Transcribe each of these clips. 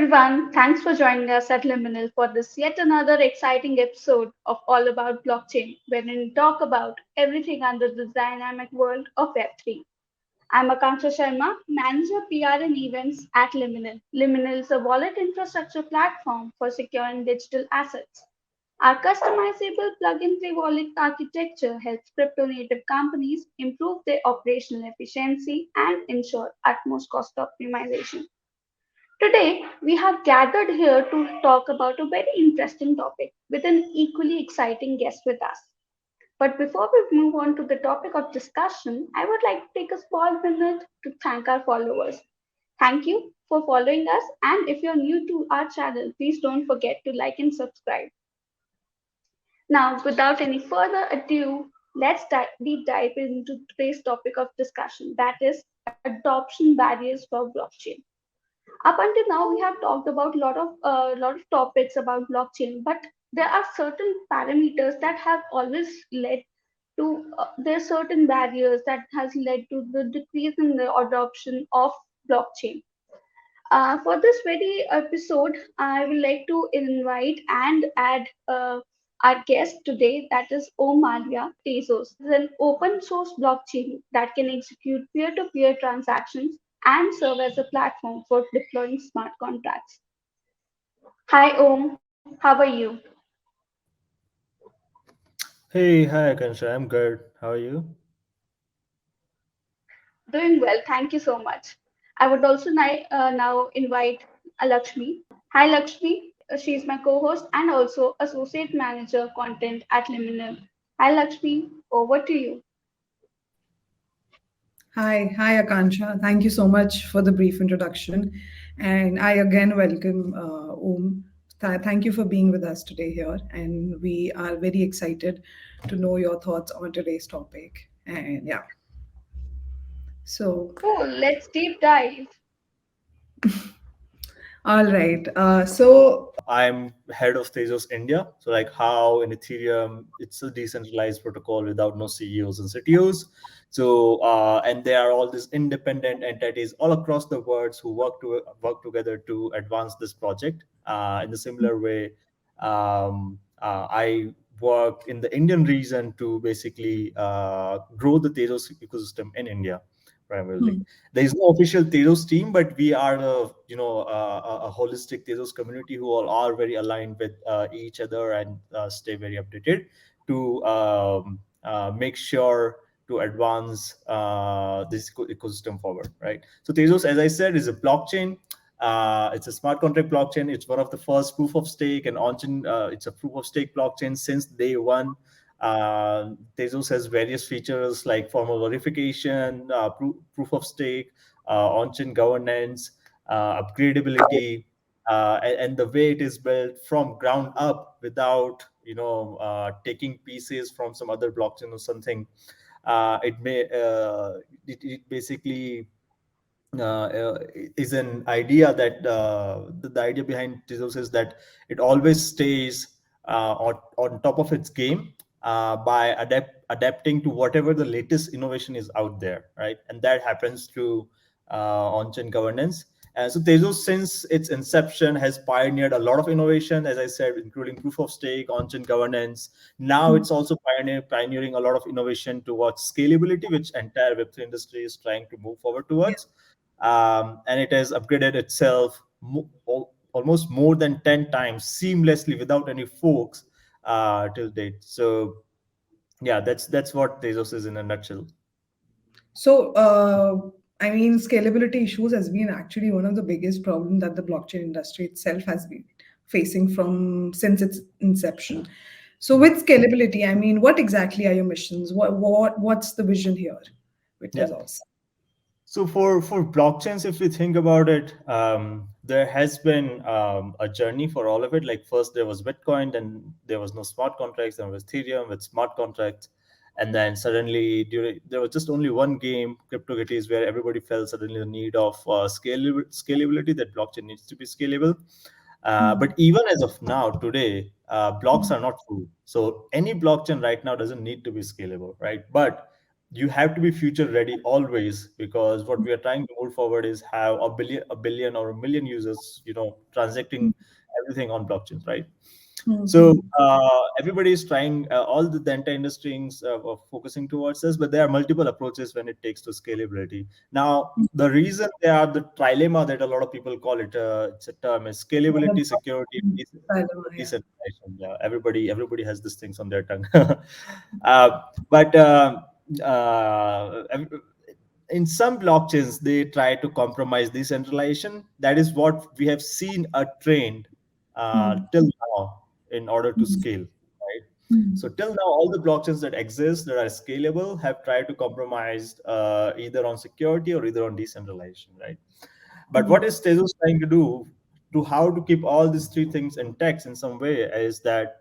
everyone. Thanks for joining us at Liminal for this yet another exciting episode of All About Blockchain, wherein we talk about everything under the dynamic world of Web3. I'm Akansha Sharma, Manager PR and Events at Liminal. Liminal is a wallet infrastructure platform for securing digital assets. Our customizable plug-and-play wallet architecture helps crypto-native companies improve their operational efficiency and ensure utmost cost optimization. Today, we have gathered here to talk about a very interesting topic with an equally exciting guest with us. But before we move on to the topic of discussion, I would like to take a small minute to thank our followers. Thank you for following us, and if you're new to our channel, please don't forget to like and subscribe. Now, without any further ado, deep dive into today's topic of discussion, that is adoption barriers for blockchain. Up until now, we have talked about a lot of topics about blockchain, but there are certain parameters that have always led to there are certain barriers that has led to the decrease in the adoption of blockchain. For this very episode, I would like to invite and add our guest today, that is Om Malviya Tezos. It's an open source blockchain that can execute peer to peer transactions and serve as a platform for deploying smart contracts. Hi, Om. How are you? Hi Akansha. I'm good. How are you? Doing well. Thank you so much. I would also now invite Lakshmi. Hi, Lakshmi. She's my co-host and also associate manager content at Liminal. Hi, Lakshmi. Over to you. Hi, Akansha. Thank you so much for the brief introduction. And I again welcome Om. Thank you for being with us today here. And we are very excited to know your thoughts on today's topic. And yeah, so Cool. Let's deep dive. all right. So I'm head of Tezos India. So, like how in Ethereum, it's a decentralized protocol without no CEOs and CTOs. So, and there are all these independent entities all across the world who work together to advance this project. In a similar way, I work in the Indian region to basically grow the Tezos ecosystem in India primarily. hmm, There is no official Tezos team, but we are a holistic Tezos community who all are very aligned with each other and stay very updated to make sure to advance this ecosystem forward, right? So Tezos, as I said, is a blockchain. It's a smart contract blockchain. It's one of the first proof of stake and on-chain. It's a proof of stake blockchain since day one. Tezos has various features like formal verification, proof of stake, on-chain governance, upgradability, and the way it is built from ground up without taking pieces from some other blockchain or something. It basically is an idea that the idea behind Tezos is that it always stays on top of its game by adapting to whatever the latest innovation is out there, right? And that happens through on-chain governance. So Tezos, since its inception, has pioneered a lot of innovation, as I said, including proof of stake, on-chain governance. Now hmm, it's also pioneering a lot of innovation towards scalability, which entire Web3 industry is trying to move forward yeah. towards. And it has upgraded itself almost more than 10 times seamlessly without any forks till date. So yeah, that's what Tezos is in a nutshell. So, I mean, scalability issues has been actually one of the biggest problems that the blockchain industry itself has been facing from since its inception. So, with scalability, I mean, what exactly are your missions? What's the vision here with Yeah. Tezos? So for blockchains, if we think about it, there has been a journey for all of it. Like first there was Bitcoin, then there was no smart contracts, then there was Ethereum with smart contracts, and then suddenly there was just only one game, CryptoKitties, where everybody felt suddenly the need of scalability, that blockchain needs to be scalable. But even as of now, today, blocks are not full. So any blockchain right now doesn't need to be scalable, right? But you have to be future ready always, because what we are trying to move forward is have a billion or a million users, transacting everything on blockchains, right? So Mm-hmm. everybody is trying, all the entire industry is focusing towards this, but there are multiple approaches when it takes to scalability. Now, the reason they are the trilemma that a lot of people call it, it's a term, is scalability, security, and Yeah. decentralization. Yeah, everybody has these things on their tongue. But ev- in some blockchains they try to compromise decentralization. That is what we have seen a trend Mm, till now in order to mm, scale, right? So mm, till now, all the blockchains that exist that are scalable have tried to compromise either on security or either on decentralization, right? But what mm, is Tezos trying to do to how to keep all these three things intact in some way is that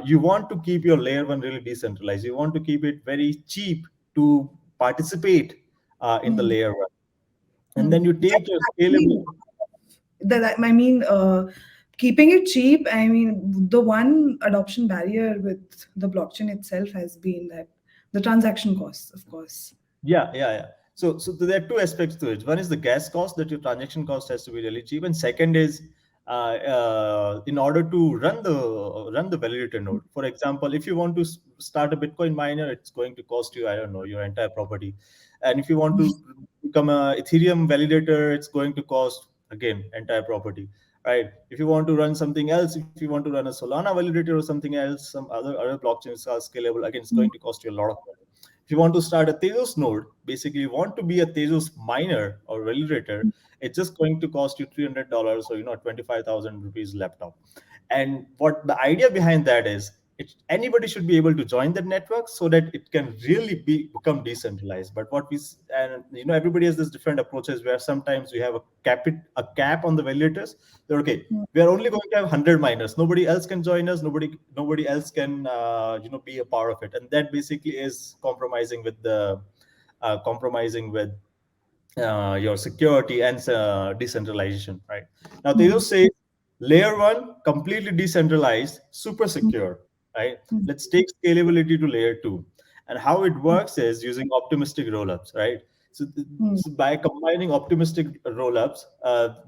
you want to keep your layer one really decentralized. You want to keep it very cheap to participate in the mm, layer one, and then mm. you take That's your actually scalable. I mean, keeping it cheap. I mean, the one adoption barrier with the blockchain itself has been that the transaction costs, of course. Yeah. So there are two aspects to it. One is the gas cost, that your transaction cost has to be really cheap, and second is in order to run the validator node. For example, if you want to start a Bitcoin miner, it's going to cost you, I don't know, your entire property. And if you want to become a Ethereum validator, it's going to cost again entire property, right? If you want to run something else, if you want to run a Solana validator or something else, some other blockchains are scalable, again, it's going Mm, to cost you a lot of money. If you want to start a Tezos node, basically you want to be a Tezos miner or validator, it's just going to cost you $300 or 25,000 rupees laptop. And what the idea behind that is, anybody should be able to join that network so that it can really become decentralized. But what we and everybody has this different approaches, where sometimes we have a cap on the validators. They're okay. mm, We are only going to have 100 miners. Nobody else can join us. Nobody else can be a part of it. And that basically is compromising with your security and decentralization, right? Now, they mm, just say layer one, completely decentralized, super mm, secure, right? mm, Let's take scalability to layer two. And how it works is using optimistic rollups, right? So, mm, so by combining optimistic rollups,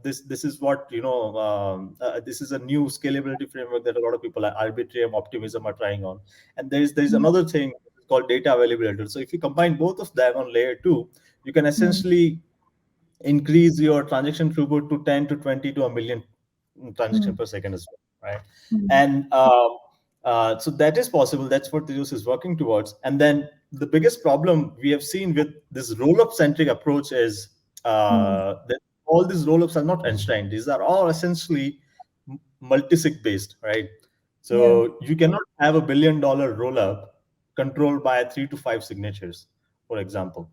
this is what this is a new scalability framework that a lot of people like Arbitrum, Optimism are trying on. And there's mm, another thing called data availability. So if you combine both of them on layer two, you can mm, essentially increase your transaction throughput to 10 to 20 to a million transaction mm, per second as well, right? mm, And so that is possible. That's what Tejas is working towards. And then the biggest problem we have seen with this roll-up centric approach is mm. that all these roll-ups are not enshrined. These are all essentially multi-sig based, right? Yeah. So you cannot have $1 billion roll-up controlled by 3 to 5 signatures, for example,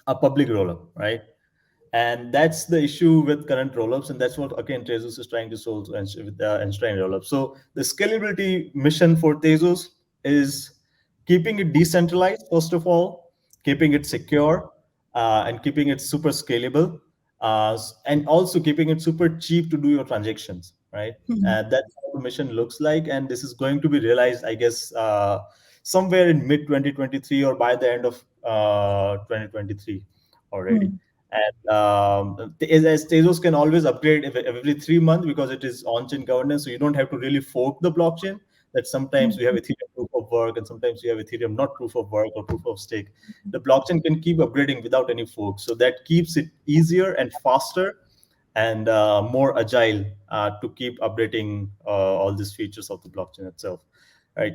a public roll-up, right? And that's the issue with current rollups, and that's what again Tezos is trying to solve with the Enshrine rollup. So the scalability mission for Tezos is keeping it decentralized, first of all, keeping it secure, and keeping it super scalable, and also keeping it super cheap to do your transactions, right? Mm, That's how the mission looks like, and this is going to be realized, I guess, somewhere in mid 2023 or by the end of 2023 already. mm, And as Tezos can always upgrade every 3 months, because it is on-chain governance, so you don't have to really fork the blockchain. That sometimes we have mm. Ethereum proof of work, and sometimes we have Ethereum not proof of work or proof of stake. The blockchain can keep upgrading without any fork, so that keeps it easier and faster and more agile to keep updating all these features of the blockchain itself, right?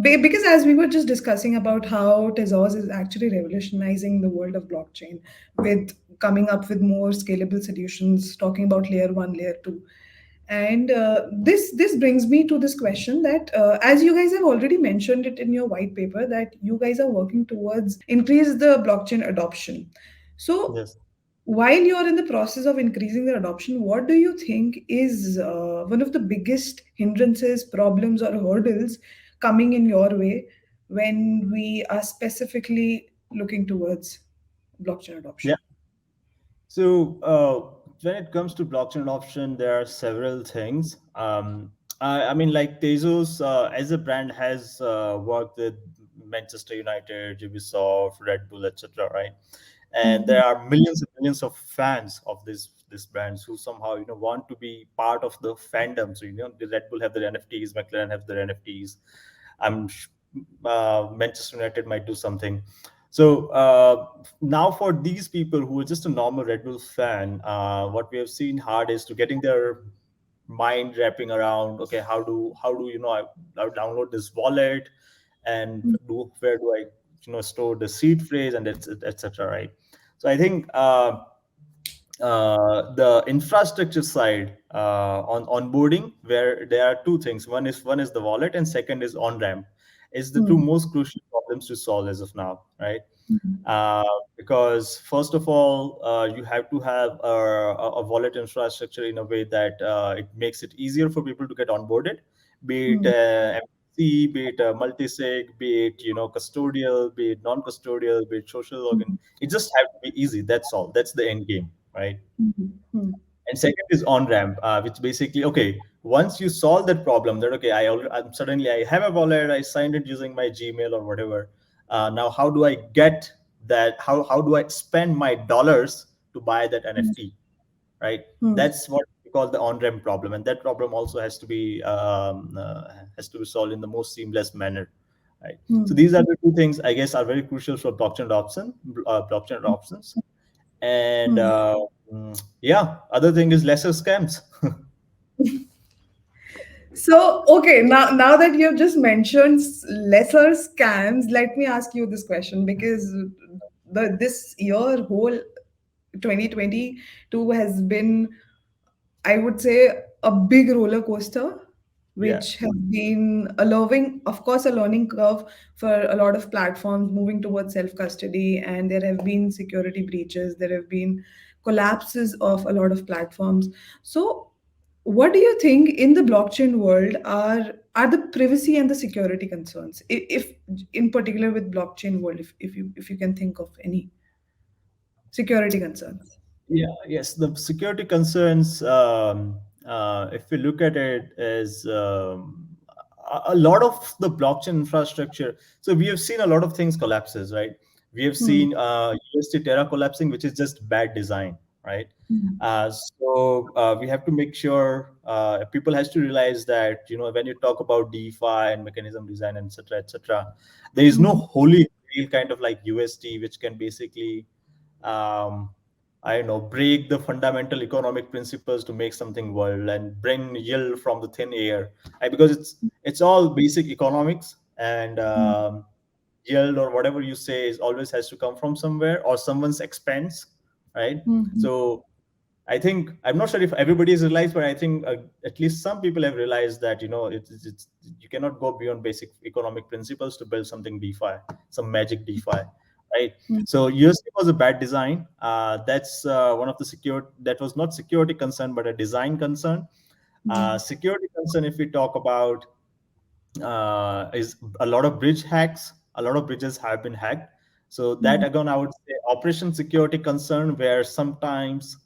Because as we were just discussing about how Tezos is actually revolutionizing the world of blockchain with coming up with more scalable solutions, talking about layer one, layer two. And this brings me to this question that as you guys have already mentioned it in your white paper that you guys are working towards increase the blockchain adoption. So Yes. while you're in the process of increasing the adoption, what do you think is one of the biggest hindrances, problems, or hurdles coming in your way when we are specifically looking towards blockchain Yeah. adoption? So when it comes to blockchain adoption, there are several things. I mean, like Tezos as a brand has worked with Manchester United, Ubisoft, Red Bull, etc. Right? And Mhm. there are millions and millions of fans of this brands who somehow want to be part of the fandom. So the Red Bull have their NFTs, McLaren have their NFTs. I'm Manchester United might do something. So now for these people who are just a normal Red Bull fan, what we have seen hard is to getting their mind wrapping around. Okay, how do I download this wallet, and do where do I store the seed phrase, and etc. Right. So I think the infrastructure side on onboarding, where there are two things. One is the wallet, and second is on ramp. Is the two Mhm. most crucial problems to solve as of now, right? Mhm. uh, because first of all, you have to have a wallet infrastructure in a way that it makes it easier for people to get onboarded, be it Mhm. MPC, be it multi-sig, be it custodial, be it non-custodial, be it social login. Mhm. It just have to be easy. That's all. That's the end game, right? Mhm. Mhm. And second is on ramp, which basically, okay, once you solve that problem, that okay, I'm suddenly I have a wallet, I signed it using my Gmail or whatever. Now, how do I get that? How do I spend my dollars to buy that NFT? Right? Mhm. That's what we call the on ramp problem, and that problem also has to be solved in the most seamless manner. Right. So Mhm. these are the two things I guess are very crucial for blockchain adoptions. And Mhm. yeah, other thing is lesser scams. So, okay, now that you've just mentioned lesser scams, let me ask you this question, because this year whole 2022 has been, I would say, a big roller coaster, Yeah. which has been a learning, of course, a learning curve for a lot of platforms moving towards self custody. And there have been security breaches, there have been collapses of a lot of platforms. So, what do you think in the blockchain world are the privacy and the security concerns? If in particular with blockchain world, if you can think of any security concerns. Yeah, yes, the security concerns, if we look at it, is a lot of the blockchain infrastructure. So we have seen a lot of things collapses, right? We have Hmm. seen UST Terra collapsing, which is just bad design, right? Hmm. So we have to make sure people has to realize that when you talk about DeFi and mechanism design, etc., there is no Hmm. holy grail kind of like UST, which can basically um, I don't know, break the fundamental economic principles to make something world and bring yield from the thin air. Because it's all basic economics, and Hmm. yield or whatever you say is always has to come from somewhere or someone's expense, right? Hmm. So I think I'm not sure if everybody has realized, but I think at least some people have realized that it's you cannot go beyond basic economic principles to build something DeFi, some magic DeFi, right? Hmm. So USD was a bad design. That's one of the that was not security concern, but a design concern. Hmm. Security concern, if we talk about, is a lot of bridge hacks. A lot of bridges have been hacked. So that Hmm. again, I would say operation security concern, where sometimes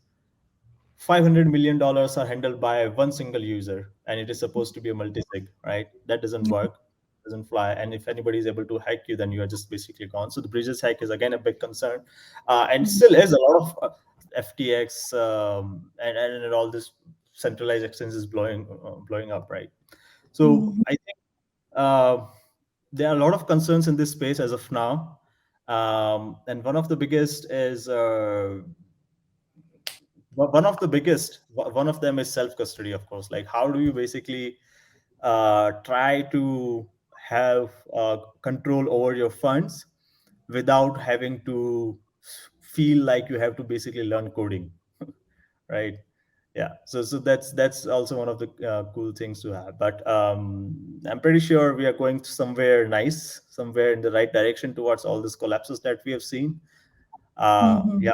$500 million are handled by one single user, and it is supposed to be a multi-sig, right? That doesn't work, doesn't fly. And if anybody is able to hack you, then you are just basically gone. So the bridges hack is again a big concern, and Hmm. still is a lot of FTX, and all this centralized exchanges blowing up, right? So Hmm. I think uh, there are a lot of concerns in this space as of now, and one of the biggest is one of them is self custody, of course. Like, how do you basically try to have control over your funds without having to feel like you have to basically learn coding, right? Yeah, so that's also one of the cool things to have. But I'm pretty sure we are going somewhere nice, somewhere in the right direction towards all these collapses that we have seen. Hmm. Yeah,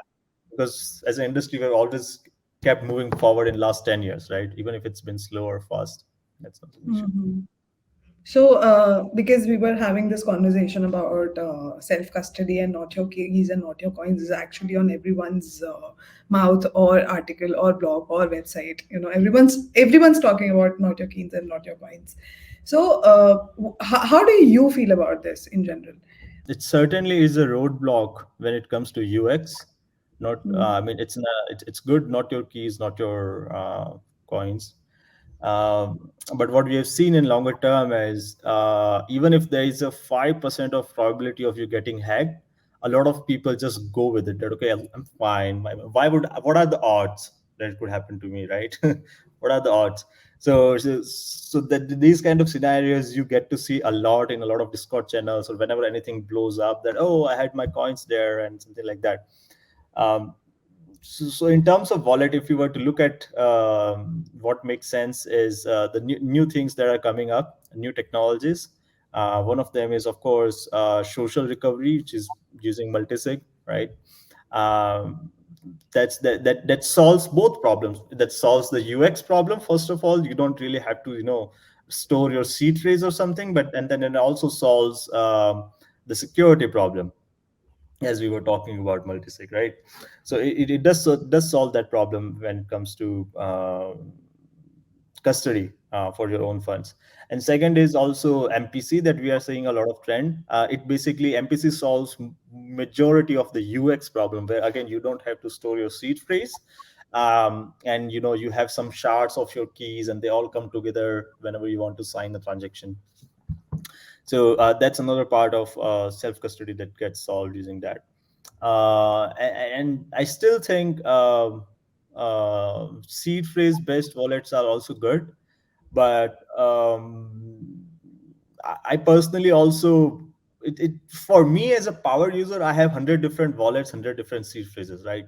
because as an industry, we've always kept moving forward in last 10 years, right? Even if it's been slow or fast, that's not an issue. Hmm. So, because we were having this conversation about self custody and not your keys and not your coins is actually on everyone's mouth or article or blog or website. Everyone's talking about not your keys and not your coins. So, how do you feel about this in general? It certainly is a roadblock when it comes to UX. Not, Hmm. I mean, it's good, not your keys, not your coins. But what we have seen in longer term is even if there is a 5% of probability of you getting hacked, a lot of people just go with it. That okay, I'm fine. Why would? What are the odds that it could happen to me, right? What are the odds? So that these kind of scenarios you get to see a lot in a lot of Discord channels, or whenever anything blows up, that oh, I had my coins there and something like that. um, so in terms of wallet, if you were to look at what makes sense is the new things that are coming up, new technologies. One of them is of course social recovery, which is using multisig, right? um, that solves both problems. That solves the UX problem. First of all, you don't really have to store your seed phrase or something, but and then it also solves the security problem, as we were talking about multisig, right? So it does solve that problem when it comes to custody for your own funds. And second is also MPC, that we are seeing a lot of trend. It basically, MPC solves majority of the UX problem, where again you don't have to store your seed phrase, and you have some shards of your keys and they all come together whenever you want to sign the transaction. So that's another part of self custody that gets solved using that. And I still think seed phrase based wallets are also good, but I personally also, for me as a power user, I have 100 different wallets, 100 different seed phrases, right?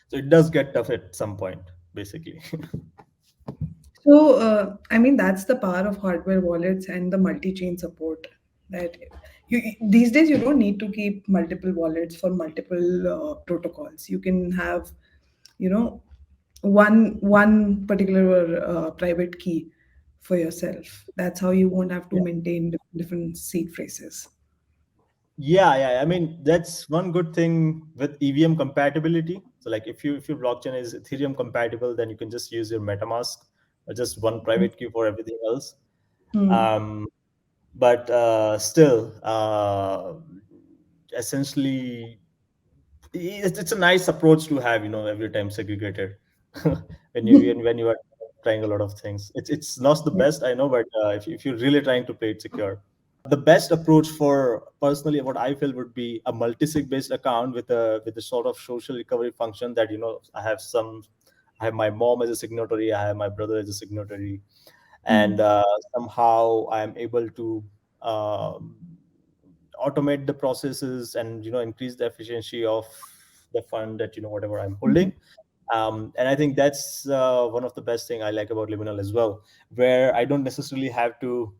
So it does get tough at some point, basically. So, I mean, that's the power of hardware wallets and the multi-chain support. That these days you don't need to keep multiple wallets for multiple protocols. You can have, you know, one particular private key for yourself. That's how you won't have to maintain different seed phrases. Yeah. I mean, that's one good thing with EVM compatibility. So, like, if your blockchain is Ethereum compatible, then you can just use your MetaMask or just one private key for everything else. Hmm. Um, but still, essentially, it's a nice approach to have, every time segregated when you are trying a lot of things. It's not the Yeah. best, I know, but if you're really trying to play it secure, the best approach for personally what I feel would be a multi-sig based account with a sort of social recovery function, that I have my mom as a signatory, I have my brother as a signatory, and Hmm. somehow I am able to um, automate the processes and increase the efficiency of the fund, that whatever I'm holding. And I think that's one of the best thing I like about Liminal as well, where I don't necessarily have to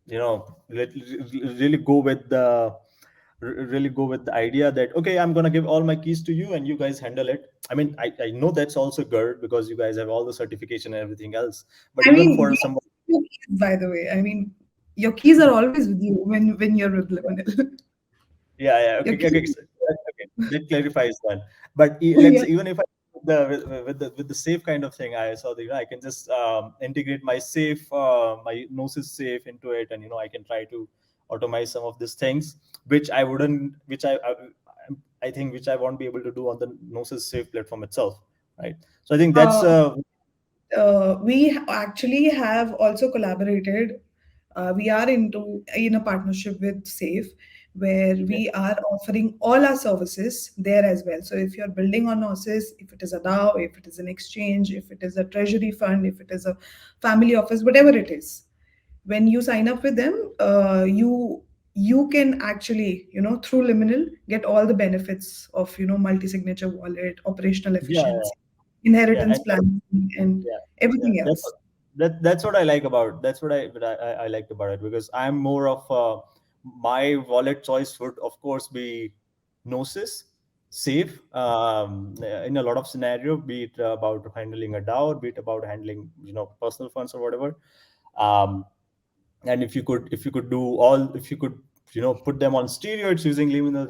really go with the really go with the idea that okay, I'm going to give all my keys to you and you guys handle it. I mean, I know that's also good because you guys have all the certification and everything else, but I even mean, for you someone. keep your keys, by the way. I mean, your keys are always with you when you're with Liminal. Yeah, Your okay, okay, keys. so okay, that clarifies one. But let's Yeah. say even if I with the safe kind of thing, I saw that I can just integrate my safe, my Gnosis safe into it, and I can try to automate some of these things, which I wouldn't, I think which I won't be able to do on the Gnosis safe platform itself, right? So I think that's Uh, we actually have also collaborated. We are in a partnership with Safe, where yeah, we are offering all our services there as well. So if you're building on Gnosis, if it is a DAO, if it is an exchange, if it is a treasury fund, if it is a family office, whatever it is, when you sign up with them, you can actually, through Liminal, get all the benefits of, multi-signature wallet, operational yeah, efficiency, yeah, inheritance and planning, and yeah, yeah. everything That's else. that's what I like about. That's what I liked about it, because I'm more of my wallet choice would of course be Gnosis, safe, in a lot of scenario, be it about handling a DAO, be it about handling personal funds or whatever. Um, and if you could do all, if you could put them on stereo, it's using Liminal.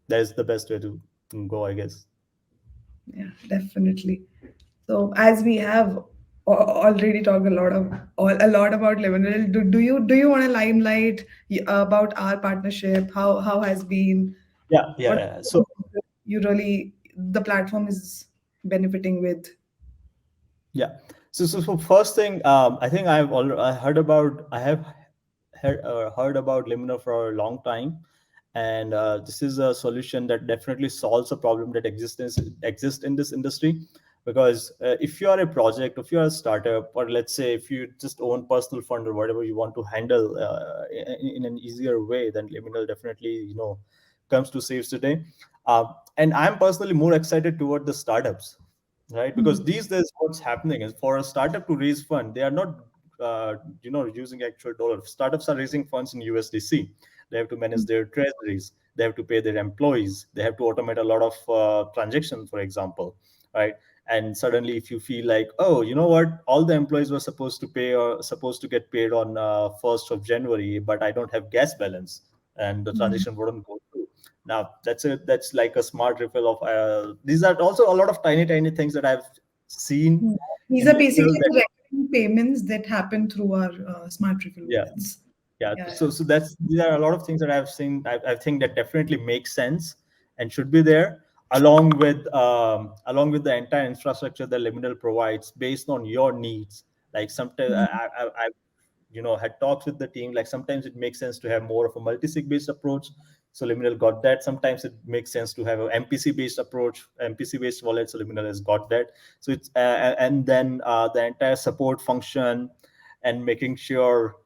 That's the best way to go, I guess. Yeah, definitely. So as we have already talked a lot about Liminal. Do you want to limelight about our partnership? How has been? Yeah, yeah, What yeah. So you really the platform is benefiting with? yeah. So first thing, I think I have heard about Liminal for a long time, and this is a solution that definitely solves a problem that exists in this industry. Because if you are a project, if you are a startup, or let's say if you just own personal fund or whatever you want to handle in an easier way, then Liminal definitely comes to saves the day. And I'm personally more excited toward the startups, right? Because Hmm. these days what's happening is for a startup to raise fund, they are not using actual dollars. Startups are raising funds in USDC. They have to manage their treasuries, they have to pay their employees, they have to automate a lot of transactions, for example, right? And suddenly if you feel like, oh, you know what, all the employees were supposed to pay or supposed to get paid on 1st of January, but I don't have gas balance, and the Hmm. transaction wouldn't go through. Now that's like a smart refill of these are also a lot of tiny things that I've seen Hmm. These in are Liminal basically that, the recurring payments that happen through our smart refill yeah, wallets. yeah. Yeah, yeah. So that's these are a lot of things that I've seen. I think that definitely makes sense and should be there, along with the entire infrastructure that Liminal provides based on your needs. Like sometimes Hmm. I had talks with the team. Like sometimes it makes sense to have more of a multi-sig based approach, so Liminal got that. Sometimes it makes sense to have an MPC based approach, MPC based wallet, so Liminal has got that. So it's and then the entire support function and making sure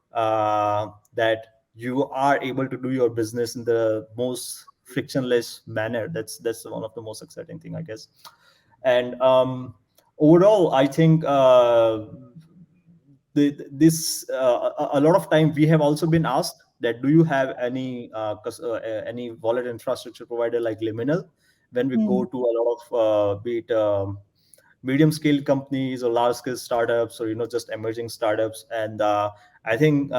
that you are able to do your business in the most frictionless manner. That's one of the most exciting thing, I guess. And overall, I think this a lot of time we have also been asked that, do you have any wallet infrastructure provider like Liminal? When we Hmm. go to a lot of be it medium scale companies or large scale startups, or just emerging startups. And I think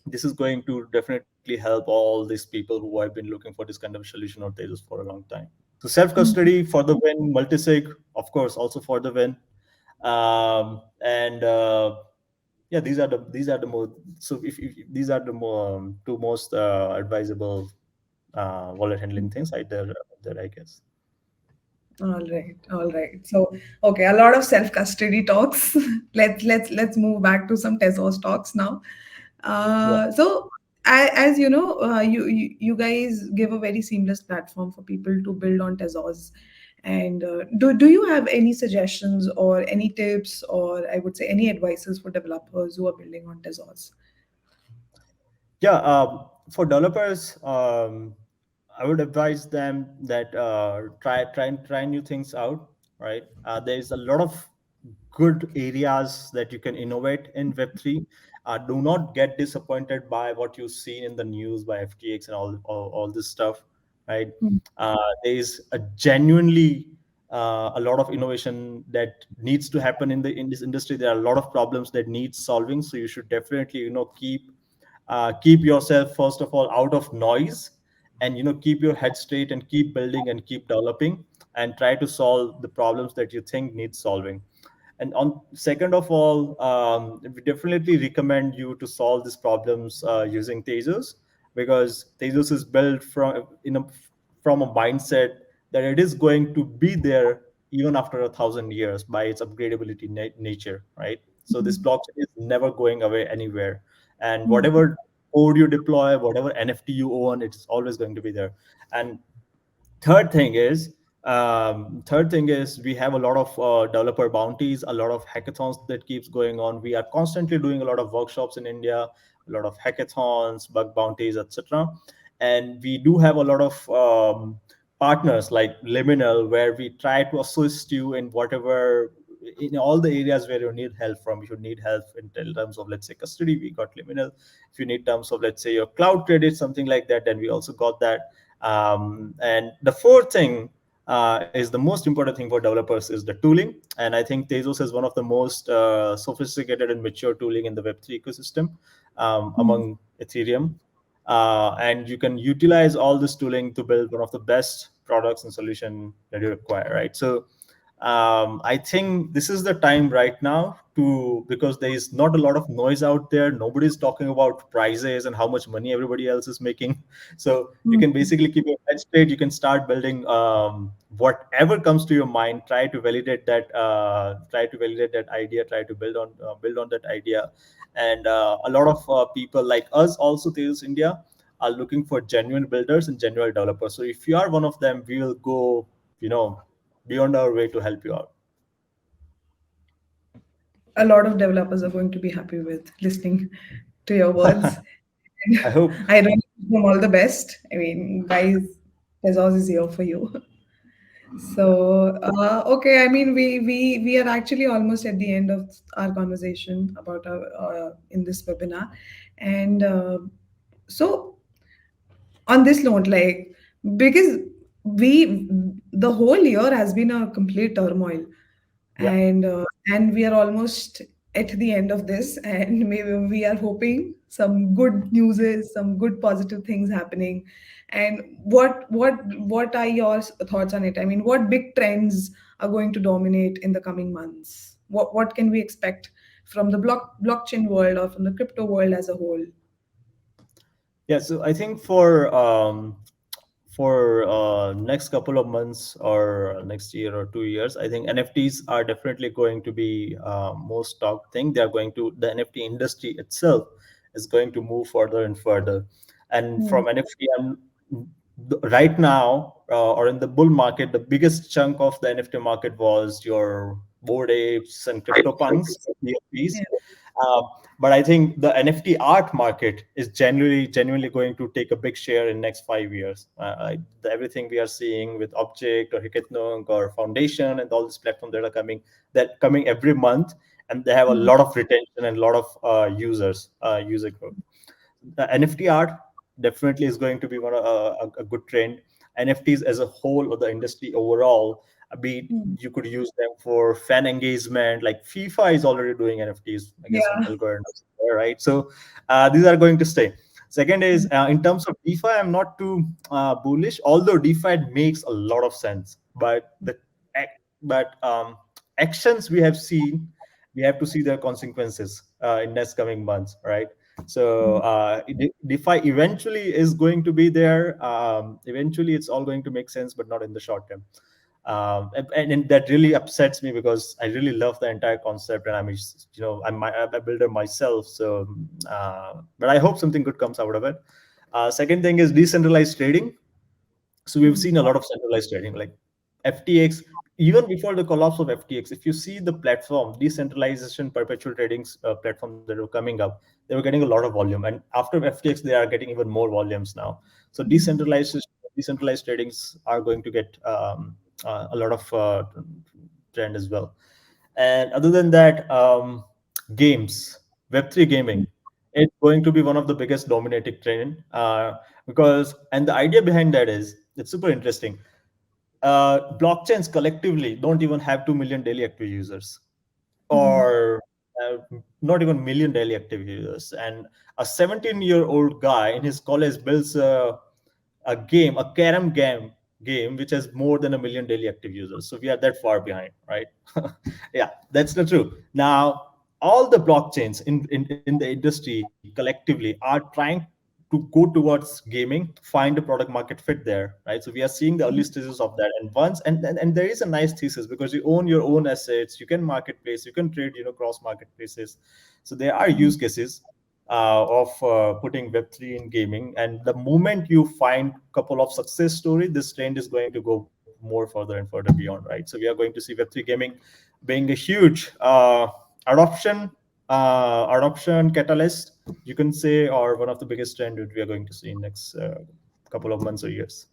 this is going to definitely help all these people who have been looking for this kind of solution or Tejas for a long time. So self Hmm. custody for the win, multisig of course also for the win. And yeah, these are the more, so if these are the more two most advisable wallet handling things I guess. All right. So, okay, a lot of self custody talks. Let's move back to some Tezos talks now. Yeah. So, as you know, you guys give a very seamless platform for people to build on Tezos. And do you have any suggestions or any tips, or I would say any advices for developers who are building on Tezos? Yeah, for developers, I would advise them that try new things out. Right, there's a lot of good areas that you can innovate in Web3. Do not get disappointed by what you've seen in the news by FTX and all this stuff. Right, Hmm. there is a genuinely a lot of innovation that needs to happen in this industry. There are a lot of problems that need solving, so you should definitely keep yourself first of all out of noise, and keep your head straight and keep building and keep developing, and try to solve the problems that you think need solving. And on second of all, we definitely recommend you to solve these problems using Tezos, because Tezos is built from a mindset that it is going to be there even after 1,000 years by its upgradability nature, right? So this blockchain is never going away anywhere, and Hmm. whatever code you deploy, whatever NFT you own, it's always going to be there. And third thing is we have a lot of developer bounties, a lot of hackathons that keeps going on. We are constantly doing a lot of workshops in India, a lot of hackathons, bug bounties, etc. And we do have a lot of partners like Liminal, where we try to assist you in whatever, in all the areas where you need help from. If you need help in terms of, let's say, custody, we got Liminal. If you need terms of, let's say, your cloud credit, something like that, then we also got that. And the fourth thing is the most important thing for developers is the tooling. And I think Tezos is one of the most sophisticated and mature tooling in the Web3 ecosystem Hmm. among Ethereum. And you can utilize all this tooling to build one of the best products and solution that you require, right? So I think this is the time right now to, because there is not a lot of noise out there. Nobody's talking about prices and how much money everybody else is making. So you can Mm. basically keep your head straight. You can start building whatever comes to your mind. Try to validate that. Try to validate that idea. Try to build on that idea. And a lot of people like us, also Tezos India, are looking for genuine builders and genuine developers. So if you are one of them, we will go, you know, beyond our way to help you out. A lot of developers are going to be happy with listening to your words. I hope. I really wish them all the best. I mean, guys, Tezos is here for you. So, okay, I mean, we are actually almost at the end of our conversation about our in this webinar, and so on this note, like, because we the whole year has been a complete turmoil, Yeah. and we are almost at the end of this, and maybe we are hoping some good news is some good positive things happening. And what are your thoughts on it? I mean, what big trends are going to dominate in the coming months? What can we expect from the blockchain world or from the crypto world as a whole? Yeah. So I think for next couple of months or next year or 2 years, I think NFTs are definitely going to be most talked thing. They are going to, the NFT industry itself is going to move further and further. And Hmm. from NFT, right now, or in the bull market, the biggest chunk of the NFT market was your board apes and crypto punks, Yeah. PFPs. Uh, but I think the NFT art market is genuinely going to take a big share in next 5 years. Everything we are seeing with Object or Hiketnung or Foundation and all these platforms that coming every month, and they have a Hmm. lot of retention and a lot of user growth. The NFT art definitely is going to be a good trend. NFTs as a whole or the industry overall, be it Hmm. you could use them for fan engagement. Like FIFA is already doing NFTs, I guess, on Yeah. algorithms, right? So these are going to stay. Second is, Hmm. in terms of DeFi, I'm not too bullish, although DeFi makes a lot of sense. But actions we have seen, we have to see their consequences in next coming months, right? So Hmm. DeFi eventually is going to be there. Eventually, it's all going to make sense, but not in the short term. And that really upsets me because I really love the entire concept, and I'm a builder myself. So, but I hope something good comes out of it. Second thing is decentralized trading. So we've Hmm. seen a lot of centralized trading, like FTX. Even before the collapse of FTX, if you see the platform, decentralization perpetual trading platform that were coming up, they were getting a lot of volume. And after FTX, they are getting even more volumes now. So Hmm. decentralized tradings are going to get a lot of trend as well. And other than that, games, Web3 gaming, it's going to be one of the biggest dominating trend, because, and the idea behind that is it's super interesting. Blockchains collectively don't even have 2 million daily active users, Hmm. or uh, not even million daily active users. And a 17-year-old guy in his college builds a carom game which has more than a million daily active users. So we are that far behind, right? Yeah, that's the truth. Now, all the blockchains in the industry collectively are trying to go towards gaming, find a product market fit there, right? So we are seeing the early stages of that. And and there is a nice thesis because you own your own assets, you can marketplace, you can trade, cross marketplaces. So there are Hmm. use cases of putting Web3 in gaming. And the moment you find a couple of success stories, this trend is going to go more further and further beyond, right? So we are going to see Web3 gaming being a huge adoption adoption catalyst, you can say, or one of the biggest trend that we are going to see in next couple of months or years.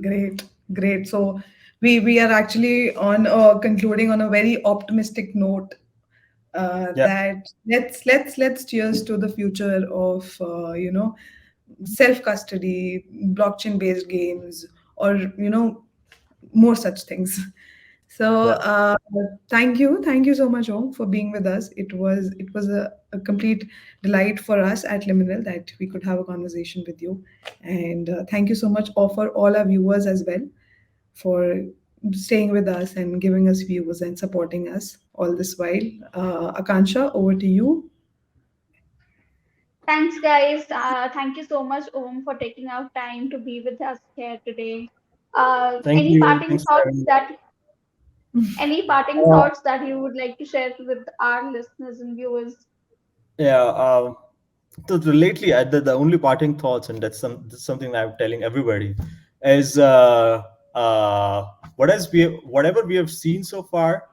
Great, great. So we are actually on concluding on a very optimistic note. Yeah, That let's cheers to the future of self custody, blockchain based games, or more such things. So yeah. thank you so much, Om, for being with us. It was a complete delight for us at Liminal that we could have a conversation with you, and thank you so much for all our viewers as well for staying with us and giving us views and supporting us all this while. Akansha, over to you. Thanks, guys. Thank you so much, Om, for taking out time to be with us here today. Thank Any you. parting Thanks for thoughts having me. that you would like to share with our listeners and viewers? Yeah. So lately, the only parting thoughts, and that's something I'm telling everybody, is whatever we have seen so far,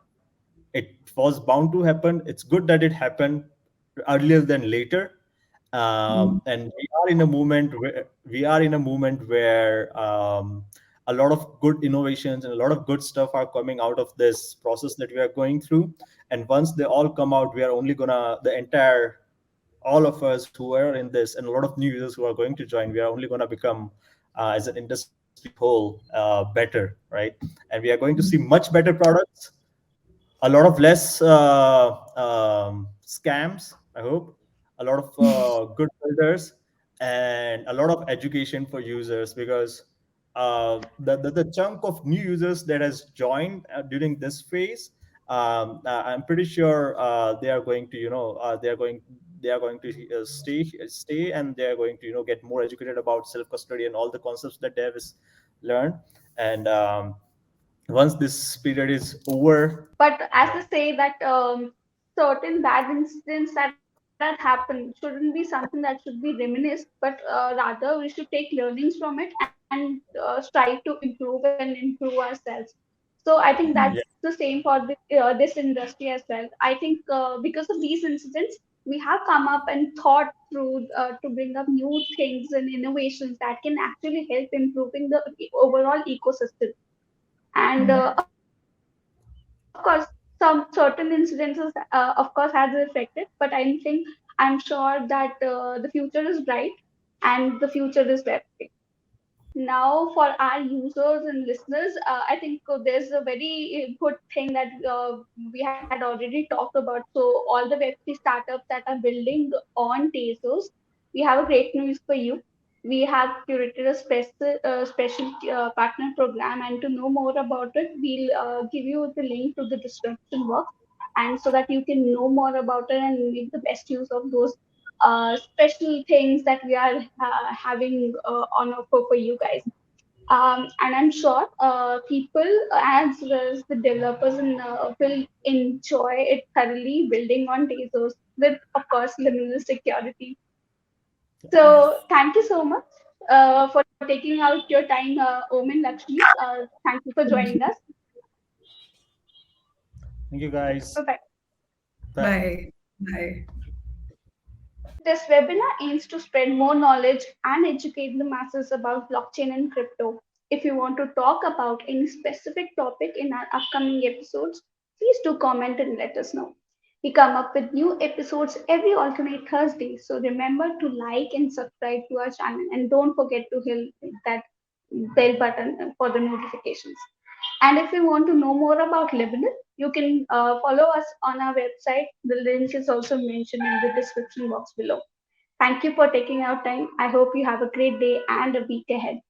it was bound to happen. It's good that it happened earlier than later. And we are in a moment where a lot of good innovations and a lot of good stuff are coming out of this process that we are going through. And once they all come out, we are only gonna the entire all of us who are in this and a lot of new users who are going to join, we are only going to become as an industry as a whole better, right? And we are going to see much better products, a lot of less scams, I hope, a lot of good builders, and a lot of education for users, because the chunk of new users that has joined during this phase, I'm pretty sure they are going to, they are going to stay, and they are going to, get more educated about self custody and all the concepts that they have learned. And once this period is over, But as they say that certain bad incidents that have happened shouldn't be something that should be reminisced, but rather we should take learnings from it and strive to improve and improve ourselves. So I think that's the yeah, same for this industry as well. I think because of these incidents, we have come up and thought through to bring up new things and innovations that can actually help improving the overall ecosystem. And of course, some certain incidences, of course, has affected, but I'm sure that the future is bright and the future is web. Now, for our users and listeners, I think there's a very good thing that we had already talked about. So, all the Web3 startups that are building on Tezos, we have a great news for you. We have curated a special partner program, and to know more about it, we'll give you the link to the description box, and so that you can know more about it and make the best use of those special things that we are having on offer for you guys. And I'm sure people as well as the developers will enjoy it thoroughly building on Tezos with, of course, liminal security. So thank you so much for taking out your time, Om and Lakshmi. Thank you for joining us. thank you guys. Bye-bye. Bye. Bye. Bye. This webinar aims to spread more knowledge and educate the masses about blockchain and crypto. If you want to talk about any specific topic in our upcoming episodes, please do comment and let us know. We come up with new episodes every alternate Thursday, so remember to like and subscribe to our channel and don't forget to hit that bell button for the notifications. And if you want to know more about Liminal, you can follow us on our website. The link is also mentioned in the description box below. Thank you for taking out time. I hope you have a great day and a week ahead.